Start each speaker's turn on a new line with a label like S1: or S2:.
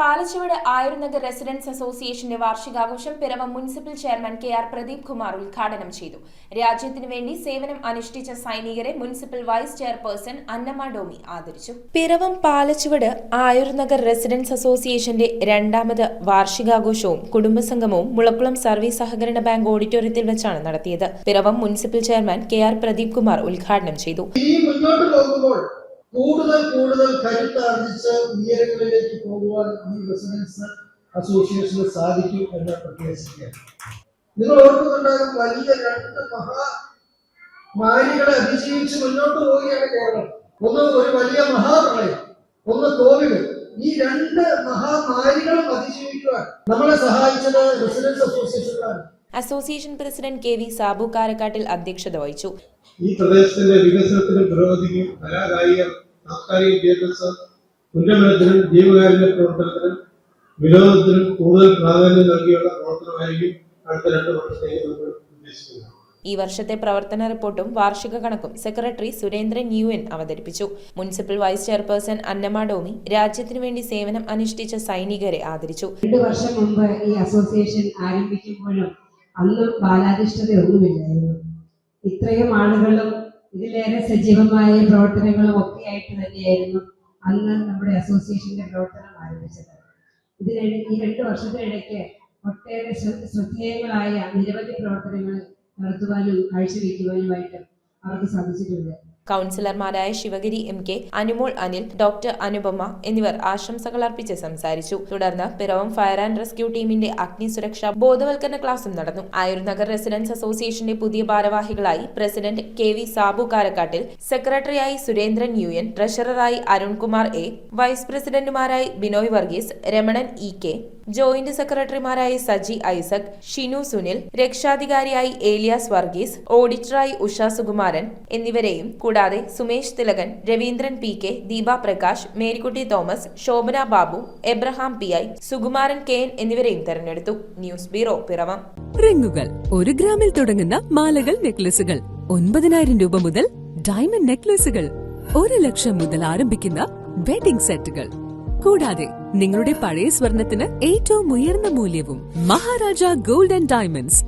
S1: Palachuvadu Ayurnagar residence അസോസിയേഷന്റെ വാർഷികാഘോഷം Piravom municipal chairman K R. Pradeep Kumar ഉദ്ഘാടനം ചെയ്തു. രാജ്യത്തിനു വേണ്ടി സേവനം അനുഷ്ഠിച്ച സൈനികരെ municipal vice chairperson Annamma Domi ആദരിച്ചു. പിറവം പാലച്ചുവട് ആയുർനഗർ റെസിഡൻസ് അസോസിയേഷന്റെ രണ്ടാമത് വാർഷികാഘോഷവും കുടുംബസംഗമവും മുളക്കുളം സർവീസ് സഹകരണ ബാങ്ക് ഓഡിറ്റോറിയത്തിൽ വെച്ചാണ് നടത്തിയത്. Piravom municipal chairman K R. Pradeep Kumar ഉദ്ഘാടനം ചെയ്തു.
S2: കൂടുതൽ കരുത്താർജിച്ച് ഉയരങ്ങളിലേക്ക് പോകുവാൻ ഈ റെസിഡൻസ് അസോസിയേഷന് സാധിക്കും എന്ന് പ്രത്യേകിക്കുകയാണ്. നിങ്ങൾ ഓർക്കുന്നുണ്ടാകും, വലിയ രണ്ട് മഹാമാരികളെ അതിജീവിച്ച് മുന്നോട്ട് പോവുകയാണ് കേരളം. ഒന്ന് ഒരു വലിയ മഹാപ്രളയം, ഒന്ന് കോവിഡ്. ഈ രണ്ട് മഹാമാരികളും അതിജീവിക്കുവാൻ നമ്മളെ സഹായിച്ചത് റെസിഡൻസ് അസോസിയേഷനാണ്.
S1: Association president K V. Sabu Karakkattil അധ്യക്ഷത വഹിച്ചു.
S3: ഈ പ്രദേശത്തിന്റെ വികസനത്തിനും പുരോഗതിക്കും കലാകായിക സാംസ്കാരിക വിദ്യാഭ്യാസം ഉന്നമനത്തിനും ജീവകാരുണ്യ പ്രവർത്തനത്തിനും വിനോദത്തിനും കൂടുതൽ പ്രാധാന്യം നൽകിയുള്ള പ്രവർത്തനമായിരിക്കും അടുത്ത 2 വർഷത്തേക്ക് നമ്മൾ ഉദ്ദേശിക്കുന്നത്.
S1: ഈ വർഷത്തെ പ്രവർത്തന റിപ്പോർട്ടും വാർഷിക കണക്കും സെക്രട്ടറി സുരേന്ദ്രൻ UN അവതരിപ്പിച്ചു. മുനിസിപ്പൽ വൈസ് ചെയർപേഴ്സൺ അന്നമ്മ ഡോമി രാജ്യത്തിനു വേണ്ടി സേവനം അനുഷ്ഠിച്ച സൈനികരെ ആദരിച്ചു.
S4: 2 വർഷം മുമ്പ് ഈ അസോസിയേഷൻ ആരംഭിക്കുമ്പോഴും അന്ന് ബാലാധിഷ്ഠതയൊന്നുമില്ലായിരുന്നു. ഇത്രയും ആളുകളും ഇതിലേറെ സജീവമായ പ്രവർത്തനങ്ങളും ഒക്കെ ആയിട്ട് തന്നെയായിരുന്നു അന്ന് നമ്മുടെ അസോസിയേഷന്റെ പ്രവർത്തനം ആരംഭിച്ചത്. ഈ 2 വർഷത്തിനിടയ്ക്ക് ഒട്ടേറെ ശ്രദ്ധേയങ്ങളായ നിരവധി പ്രവർത്തനങ്ങൾ നടത്തുവാനും കാഴ്ചവെക്കുവാനുമായിട്ട് അവർക്ക് സാധിച്ചിട്ടുണ്ട്.
S1: കൗൺസിലർമാരായ ശിവഗിരി MK, അനുമോൾ അനിൽ, ഡോക്ടർ അനുപമ എന്നിവർ ആശംസകൾ അർപ്പിച്ച് സംസാരിച്ചു. തുടർന്ന് പിറവം ഫയർ ആൻഡ് റെസ്ക്യൂ ടീമിന്റെ അഗ്നി സുരക്ഷാ ബോധവൽക്കരണ ക്ലാസും നടന്നു. ആയുർനഗർ റെസിഡൻസ് അസോസിയേഷന്റെ പുതിയ ഭാരവാഹികളായി പ്രസിഡന്റ് കെ.വി. സാബു കാരക്കാട്ടിൽ, സെക്രട്ടറിയായി സുരേന്ദ്രൻ UN, ട്രഷററായി അരുൺകുമാർ A, വൈസ് പ്രസിഡന്റുമാരായി ബിനോയ് വർഗീസ്, രമണൻ EK, ജോയിന്റ് സെക്രട്ടറിമാരായി സജി ഐസക്, ഷിനു സുനിൽ, രക്ഷാധികാരിയായി ഏലിയാസ് വർഗീസ്, ഓഡിറ്ററായി ഉഷ സുകുമാരൻ എന്നിവരെയും കൂടാതെ Sumesh Thilakan, Raveendran PK, Deepa Prakash, Marykutty Thomas, Shobhana Babu, Abraham PI, Sukumaran KN എന്നിവരെയും തെരഞ്ഞെടുത്തു. News bureau, Piravom.
S5: റിങ്ങുകൾ 1 ഗ്രാമിൽ തുടങ്ങുന്ന മാലകൾ, നെക്ലസുകൾ 9,000 രൂപ മുതൽ ഡയമണ്ട് നെക്ലസുകൾ 1 ലക്ഷം മുതൽ ആരംഭിക്കുന്ന വെഡിംഗ് സെറ്റുകൾ, കൂടാതെ നിങ്ങളുടെ പഴയ സ്വർണത്തിന് ഏറ്റവും ഉയർന്ന മൂല്യവും. Maharaja gold and diamonds,